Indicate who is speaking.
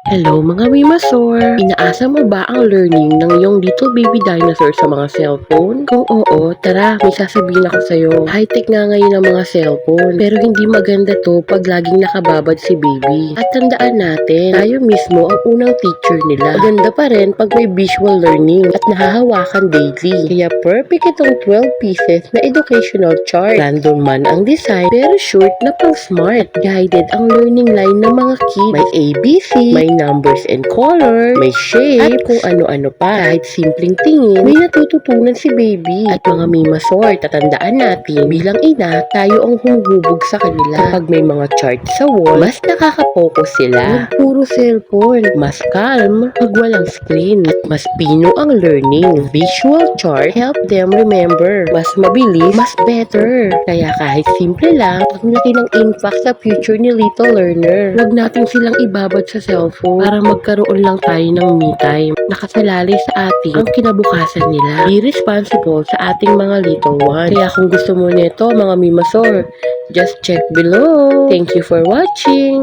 Speaker 1: Hello mga Mimasor! Inaasa mo ba ang learning ng iyong little baby dinosaur sa mga cellphone? Kung oo, tara, may sasabihin ako sa'yo. High-tech nga ngayon ang mga cellphone, pero hindi maganda to pag laging nakababad si baby. At tandaan natin, tayo mismo ang unang teacher nila. Maganda pa rin pag may visual learning at nahahawakan daily. Kaya perfect itong 12 pieces na educational chart. Random man ang design, pero short na pang smart. Guided ang learning line ng mga kids. May ABC, may numbers and color, may shape, at kung ano-ano pa. Kahit simpleng tingin, may natututunan si baby. At mga Mimasor, tatandaan natin, bilang ina, tayo ang humuhubog sa kanila. Kapag may mga chart sa wall, mas nakaka-focus sila. Huwag puro cellphone. Mas calm pag walang screen. At mas pino ang learning. Visual chart help them remember. Mas mabilis, mas better. Kaya kahit simple lang, ang laki ng impact sa future ni little learner. Huwag natin silang ibabad sa cellphone para magkaroon lang tayo ng me time. Nakasalalay sa ating ang kinabukasan nila. Be responsible sa ating mga little ones. Kaya kung gusto mo nito, mga Mimasor, just check below. Thank you for watching!